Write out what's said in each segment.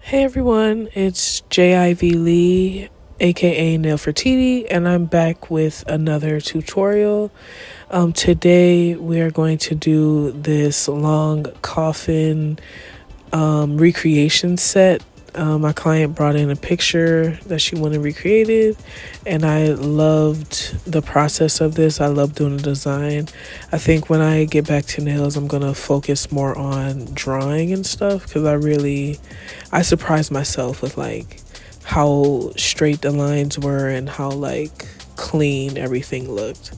Hey everyone, it's JIV Lee, aka Nail Fertiti, and I'm back with another tutorial. Today we are going to do this long coffin recreation set. My client brought in a picture that she wanted recreated, and I loved the process of this. I love doing the design. I think when I get back to nails, I'm gonna focus more on drawing and stuff because I surprised myself with like how straight the lines were and how like clean everything looked.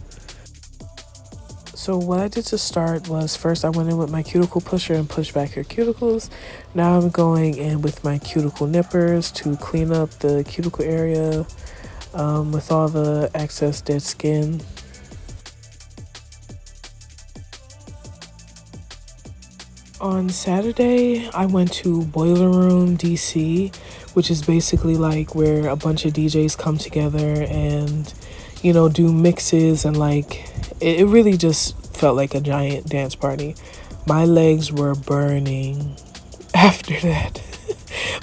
So what I did to start was first I went in with my cuticle pusher and pushed back her cuticles. Now I'm going in with my cuticle nippers to clean up the cuticle area with all the excess dead skin. On Saturday, I went to Boiler Room DC, which is basically like where a bunch of DJs come together and, do mixes and like it really just felt like a giant dance party. My legs were burning after that.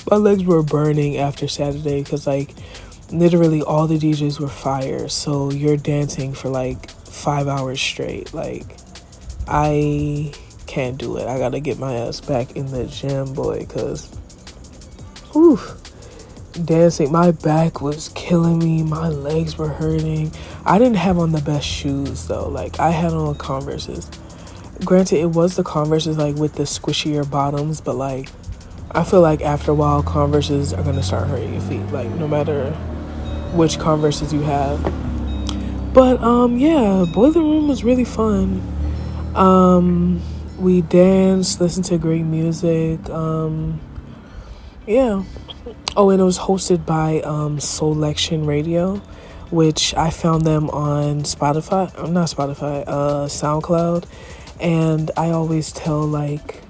My legs were burning after Saturday because like literally all the DJs were fire. So you're dancing for like 5 hours straight. Like I can't do it. I gotta get my ass back in the gym, boy, because dancing, my back was killing me. My legs were hurting. I didn't have on the best shoes though. Like I had on Converses. Granted, it was the Converses like with the squishier bottoms, but like I feel like after a while Converses are gonna start hurting your feet, like no matter which Converses you have. But yeah, Boiler Room was really fun. We danced, listened to great music. Yeah. Oh, and it was hosted by Soulection Radio, which I found them on Spotify. Not Spotify, SoundCloud. And I always tell like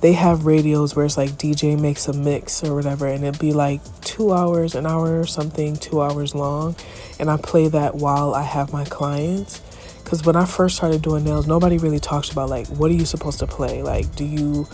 they have radios where it's like DJ makes a mix or whatever, and it'd be like 2 hours, an hour or something, 2 hours long. And I play that while I have my clients. Because when I first started doing nails, nobody really talks about like, what are you supposed to play? Like, do you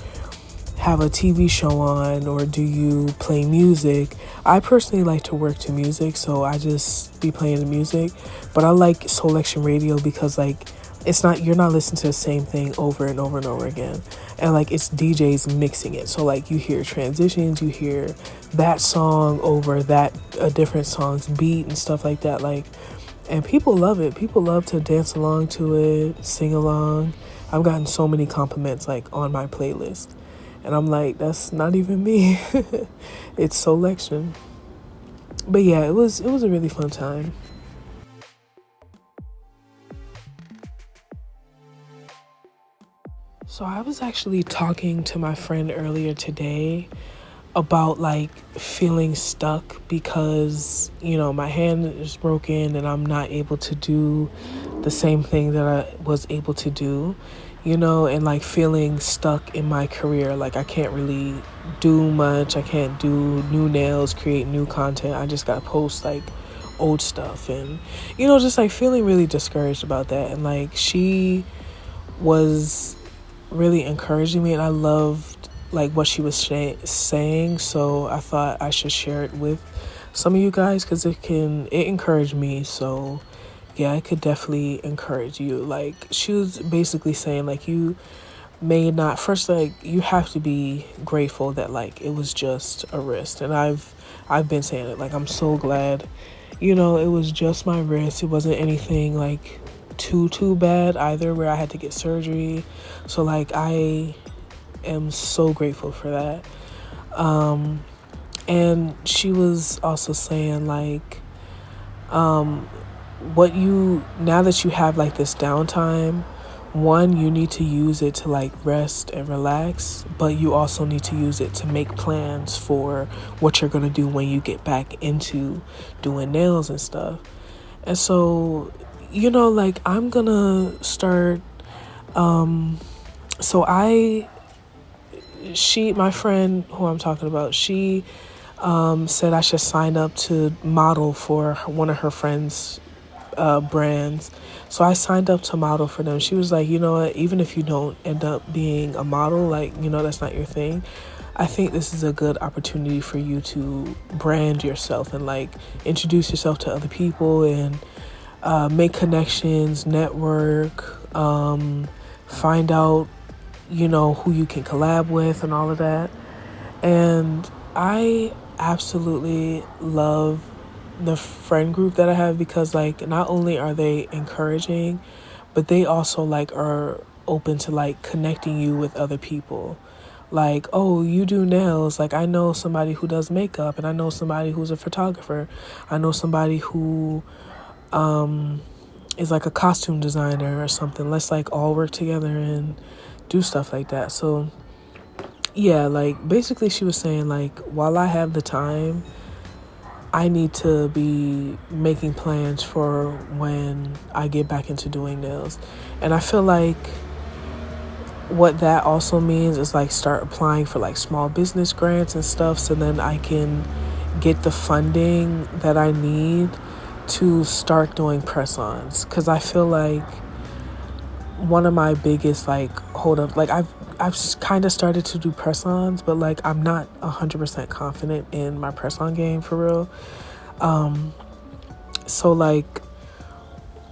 have a TV show on or do you play music? I personally like to work to music, so I just be playing the music. But I like Selection Radio because like you're not listening to the same thing over and over and over again. And like it's DJs mixing it. So like you hear transitions, you hear that song over that a different song's beat and stuff like that. Like, and people love it. People love to dance along to it, sing along. I've gotten so many compliments like on my playlist. And I'm like, that's not even me. It's Selection. But yeah, it was a really fun time. So I was actually talking to my friend earlier today about like feeling stuck because, my hand is broken and I'm not able to do the same thing that I was able to do. And like feeling stuck in my career. Like I can't really do much. I can't do new nails, create new content. I just gotta post like old stuff and, just like feeling really discouraged about that. And like she was really encouraging me and I loved like what she was saying. So I thought I should share it with some of you guys because it encouraged me. So yeah, I could definitely encourage you. Like she was basically saying like you may not first, like you have to be grateful that like it was just a wrist. And I've been saying it, like I'm so glad, it was just my wrist. It wasn't anything like too bad either where I had to get surgery. So like I am so grateful for that. And she was also saying like now that you have like this downtime, one, you need to use it to like rest and relax, but you also need to use it to make plans for what you're going to do when you get back into doing nails and stuff. And so, like I'm gonna start my friend who I'm talking about, she said I should sign up to model for one of her friends' brands. So I signed up to model for them. She was like, you know what, even if you don't end up being a model, like, you know, that's not your thing, I think this is a good opportunity for you to brand yourself and like introduce yourself to other people and make connections, network, find out, you know, who you can collab with and all of that. And I absolutely love the friend group that I have because like not only are they encouraging, but they also like are open to like connecting you with other people. Like, oh, you do nails. Like, I know somebody who does makeup, and I know somebody who's a photographer. I know somebody who is like a costume designer or something. Let's like all work together and do stuff like that. So yeah, like basically she was saying like while I have the time, I need to be making plans for when I get back into doing nails. And I feel like what that also means is like start applying for like small business grants and stuff so then I can get the funding that I need to start doing press-ons. Because I feel like one of my biggest like hold up, like I've kind of started to do press-ons, but like I'm not 100% confident in my press-on game for real. So like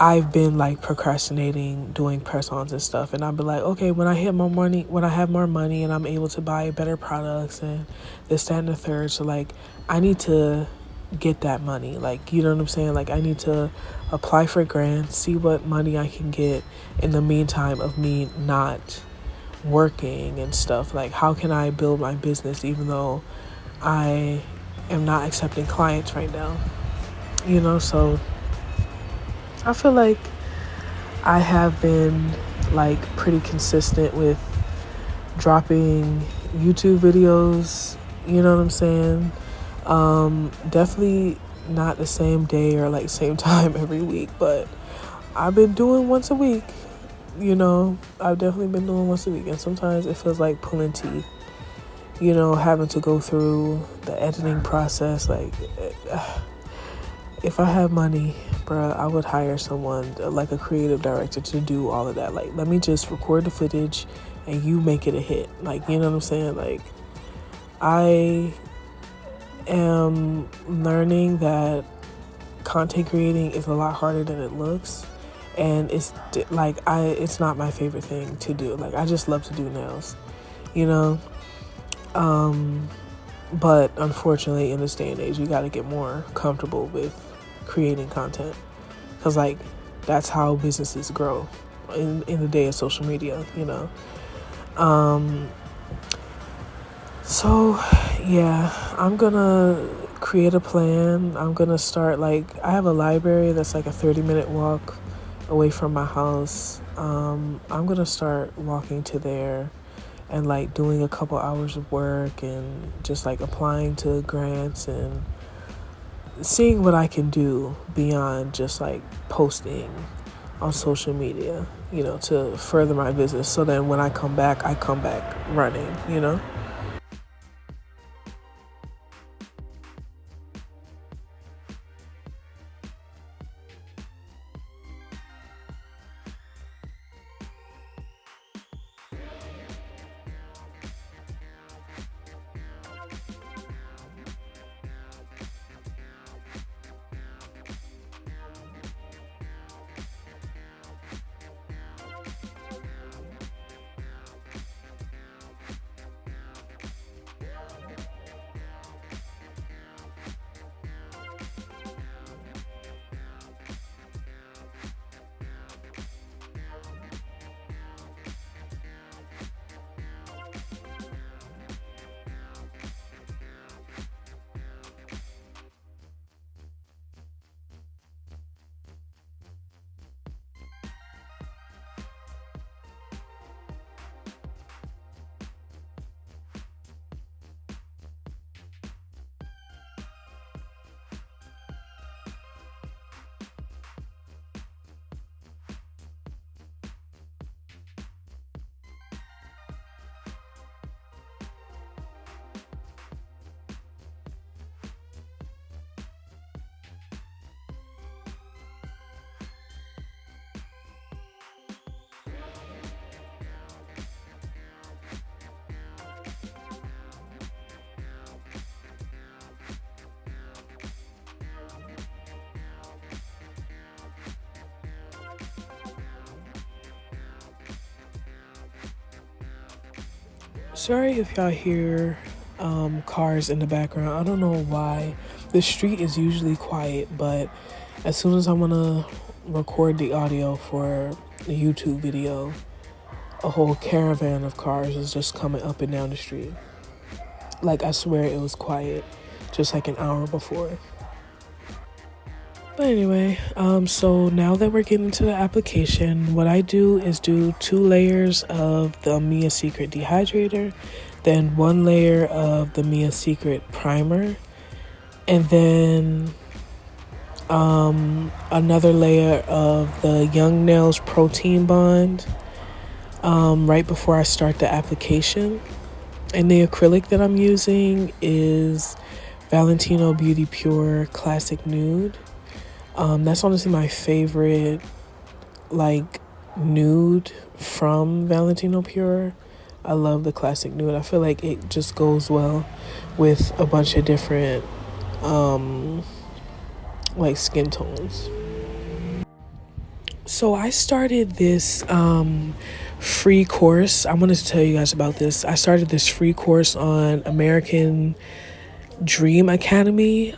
I've been like procrastinating doing press-ons and stuff, and I'll be like, okay, when I have more money and I'm able to buy better products and this, that, and the third. So like I need to get that money, like, you know what I'm saying? Like I need to apply for grants, see what money I can get in the meantime of me not working and stuff. Like how can I build my business even though I am not accepting clients right now, you know? So I feel like I have been like pretty consistent with dropping YouTube videos, you know what I'm saying? Definitely not the same day or like same time every week, but I've been doing once a week, you know. I've definitely been doing once a week, and sometimes it feels like pulling teeth, you know, having to go through the editing process. Like if I had money, bruh, I would hire someone like a creative director to do all of that. Like, let me just record the footage and you make it a hit. Like, you know what I'm saying? Like, I am learning that content creating is a lot harder than it looks. And it's like, it's not my favorite thing to do. Like, I just love to do nails, you know? But unfortunately, in this day and age, you got to get more comfortable with creating content, because like that's how businesses grow in the day of social media, you know. So yeah, I'm gonna create a plan. I'm gonna start, like, I have a library that's like a 30-minute walk away from my house. I'm gonna start walking to there and like doing a couple hours of work and just like applying to grants and seeing what I can do beyond just like posting on social media, you know, to further my business. So then when I come back running, you know? Sorry if y'all hear cars in the background. I don't know why. The street is usually quiet, but as soon as I want to record the audio for the YouTube video, a whole caravan of cars is just coming up and down the street. Like, I swear it was quiet just like an hour before. But anyway, so now that we're getting to the application, what I do is do 2 layers of the Mia Secret dehydrator, then 1 layer of the Mia Secret primer, and then another layer of the Young Nails Protein Bond right before I start the application. And the acrylic that I'm using is Valentino Beauty Pure Classic Nude. That's honestly my favorite, like, nude from Valentino Pure. I love the classic nude. I feel like it just goes well with a bunch of different, like, skin tones. So I started this free course. I wanted to tell you guys about this. I started this free course on American Dream Academy.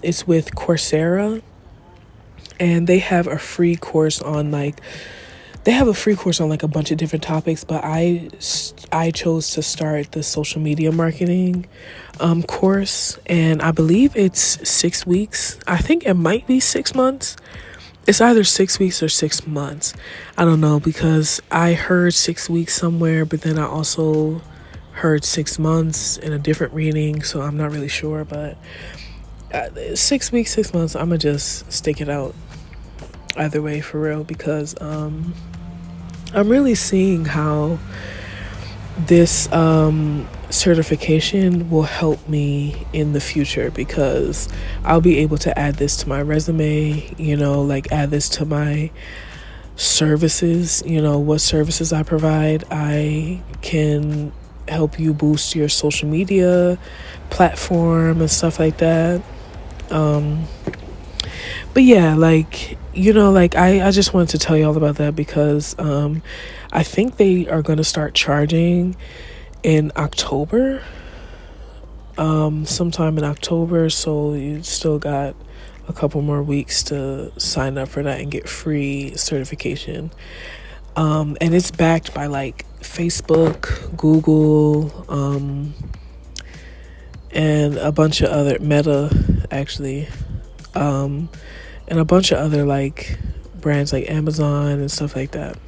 It's with Coursera, and they have a free course on like a bunch of different topics, but I chose to start the social media marketing course, and I believe it's 6 weeks. I think it might be 6 months. It's either 6 weeks or 6 months. I don't know, because I heard 6 weeks somewhere, but then I also heard 6 months in a different reading, so I'm not really sure. But 6 weeks, 6 months, I'm gonna just stick it out either way for real, because I'm really seeing how this certification will help me in the future, because I'll be able to add this to my resume, like add this to my services, what services I provide. I can help you boost your social media platform and stuff like that. But yeah, I just wanted to tell you all about that, because I think they are going to start charging in October, sometime in October. So you still got a couple more weeks to sign up for that and get free certification. And it's backed by like Facebook, Google, and a bunch of other Meta, actually, and a bunch of other like brands like Amazon and stuff like that.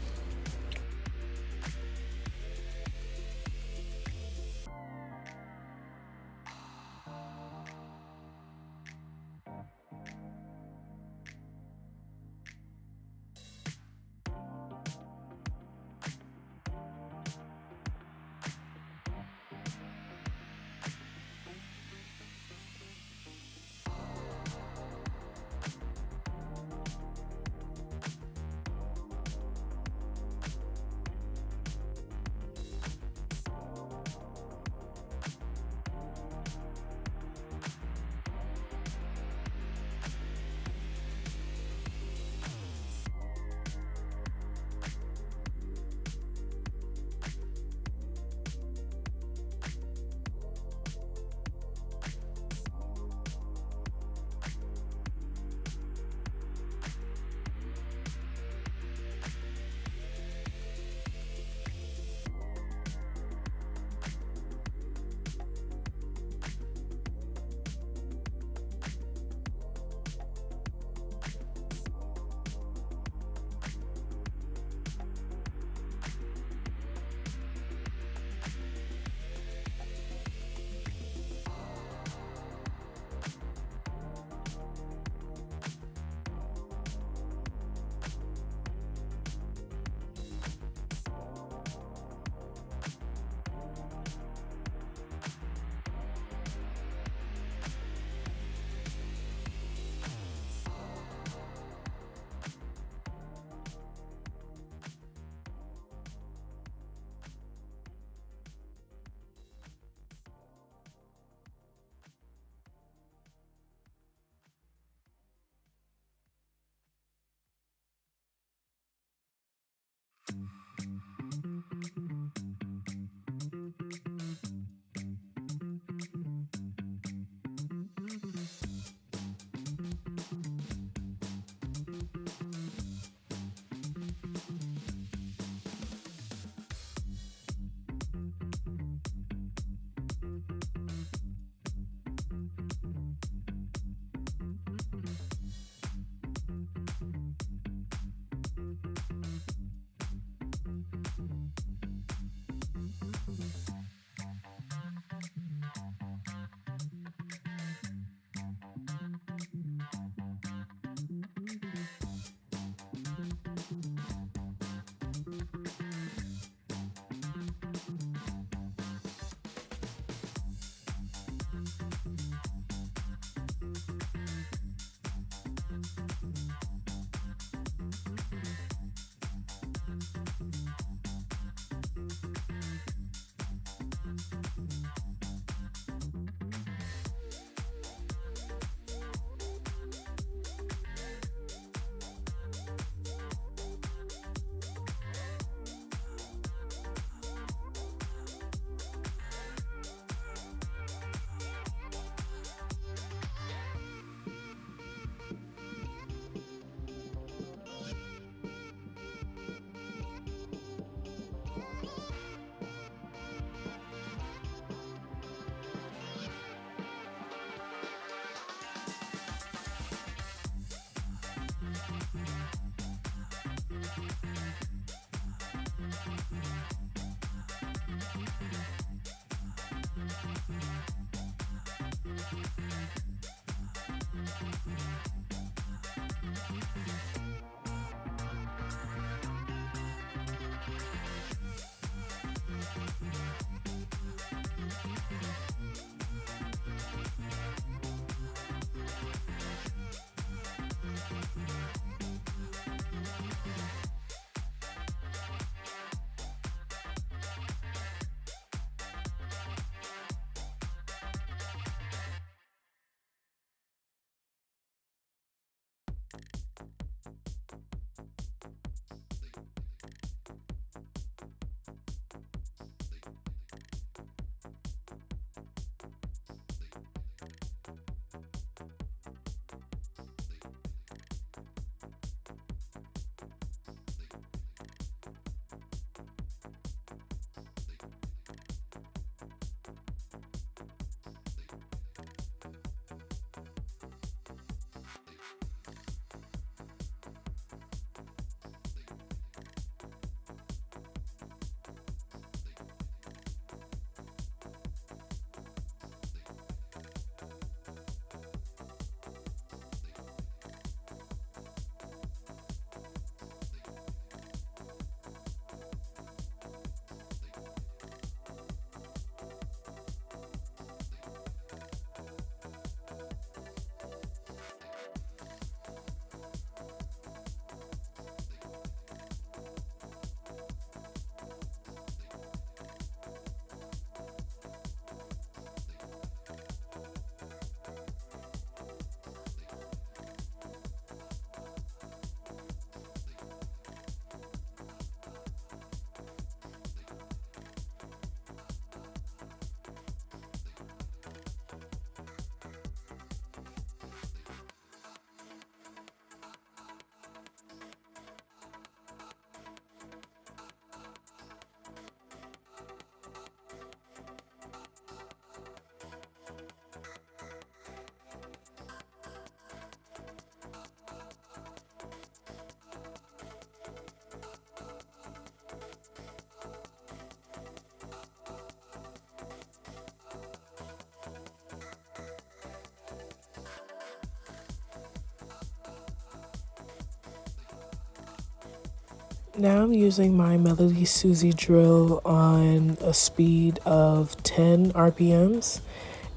Now I'm using my Melody Susie drill on a speed of 10 RPMs.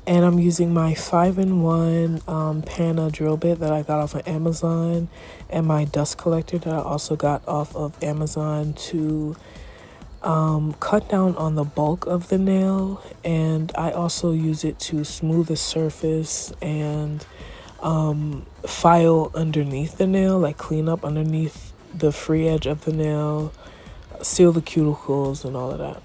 And I'm using my 5-in-1 Pana drill bit that I got off of Amazon and my dust collector that I also got off of Amazon to cut down on the bulk of the nail. And I also use it to smooth the surface and file underneath the nail, like clean up underneath the free edge of the nail, seal the cuticles and all of that.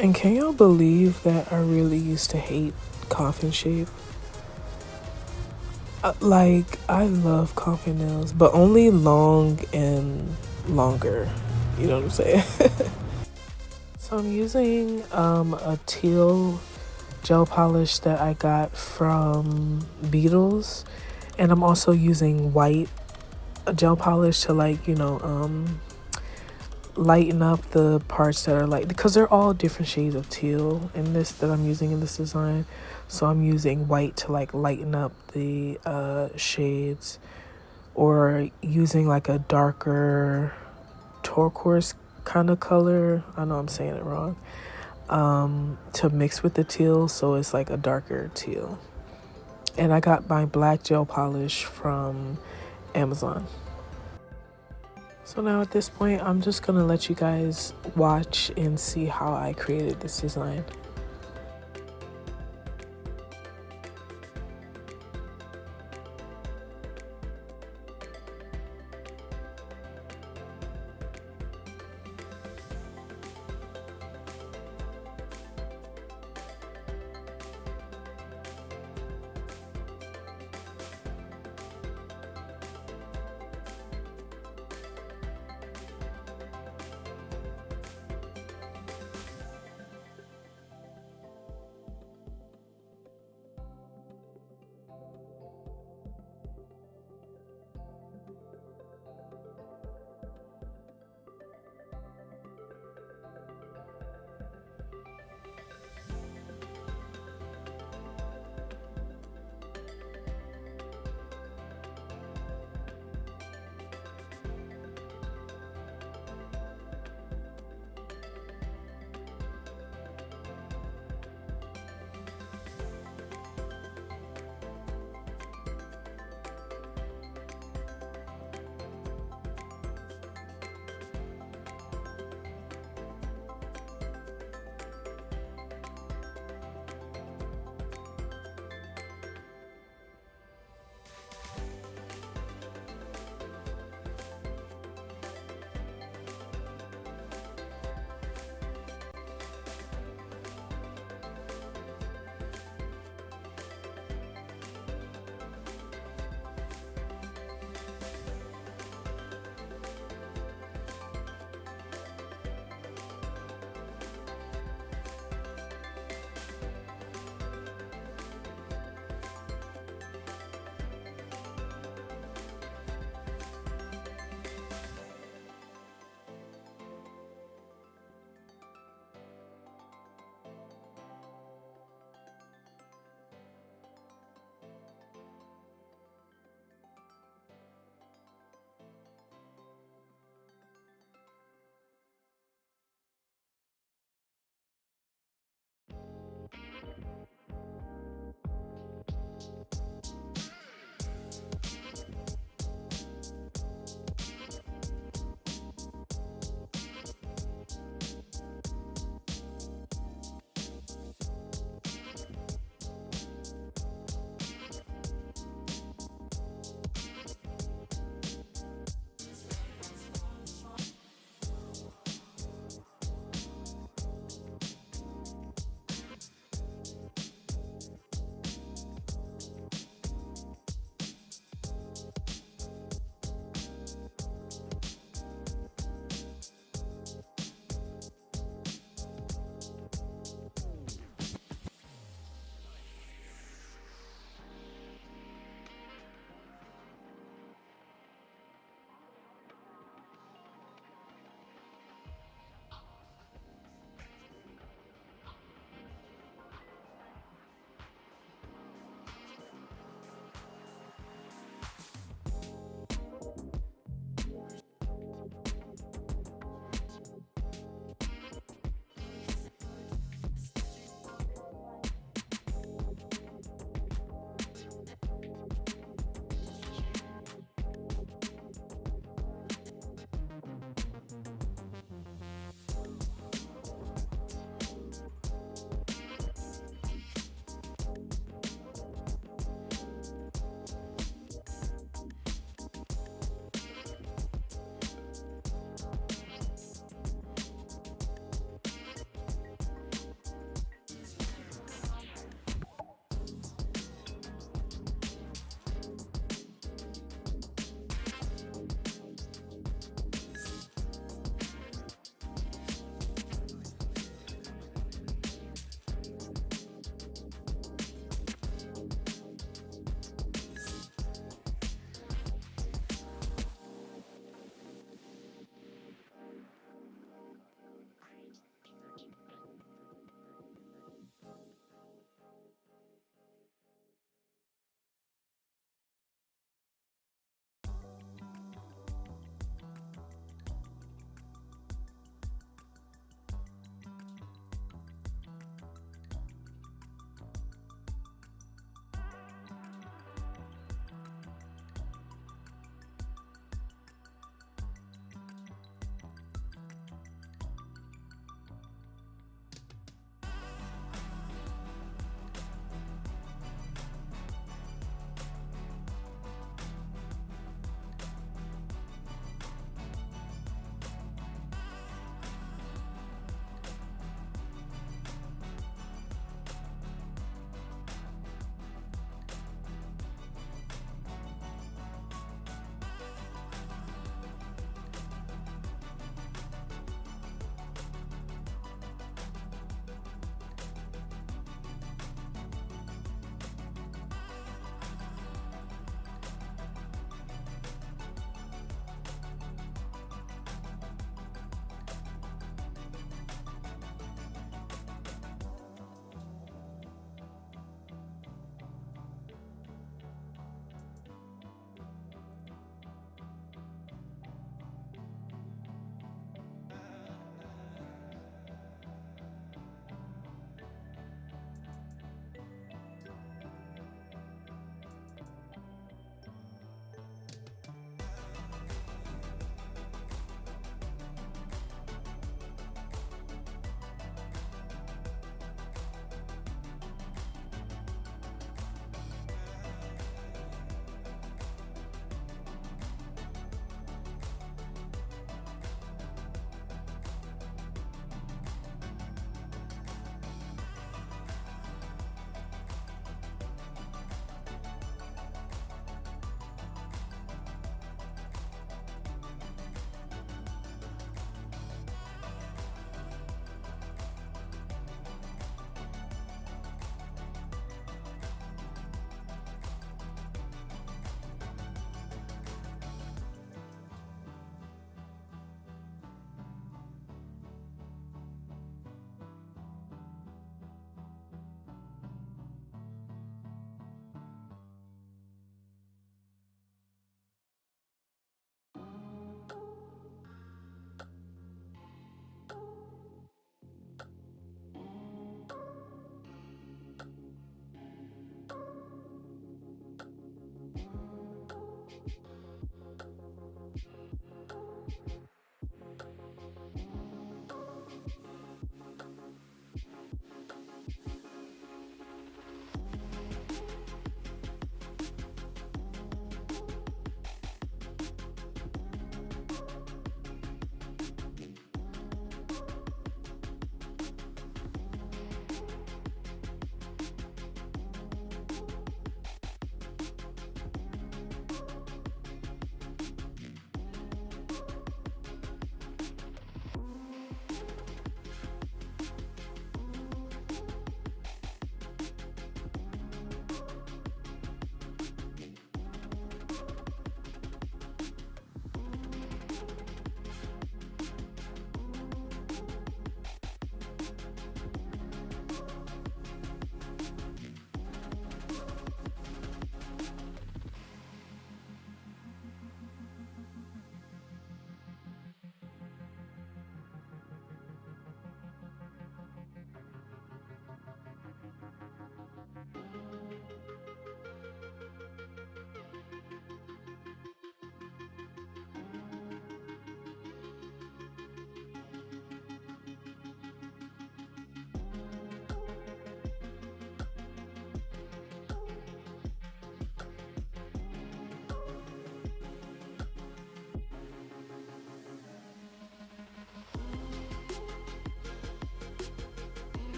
And can y'all believe that I really used to hate coffin shape? Like, I love coffin nails, but only long and longer. You know what I'm saying? So I'm using a teal gel polish that I got from Beetles, and I'm also using white gel polish to, like, lighten up the parts that are like, because they're all different shades of teal in this that I'm using in this design. So I'm using white to like lighten up the shades, or using like a darker turquoise kind of color. I know I'm saying it wrong. To mix with the teal, so it's like a darker teal. And I got my black gel polish from Amazon. So now at this point, I'm just gonna let you guys watch and see how I created this design.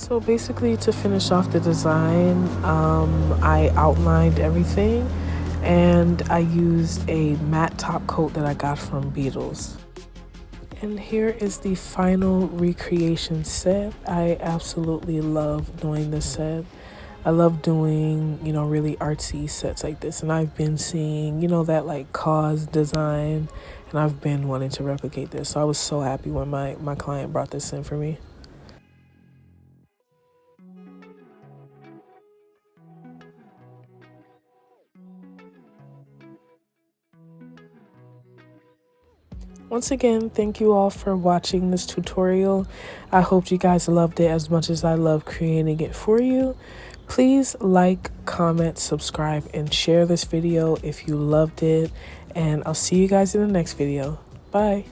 So basically, to finish off the design, I outlined everything and I used a matte top coat that I got from Beetles. And here is the final recreation set. I absolutely love doing this set. I love doing, really artsy sets like this. And I've been seeing, that like Kaws design, and I've been wanting to replicate this. So I was so happy when my client brought this in for me. Once again, thank you all for watching this tutorial. I hope you guys loved it as much as I love creating it for you. Please like, comment, subscribe, and share this video if you loved it. And I'll see you guys in the next video. Bye.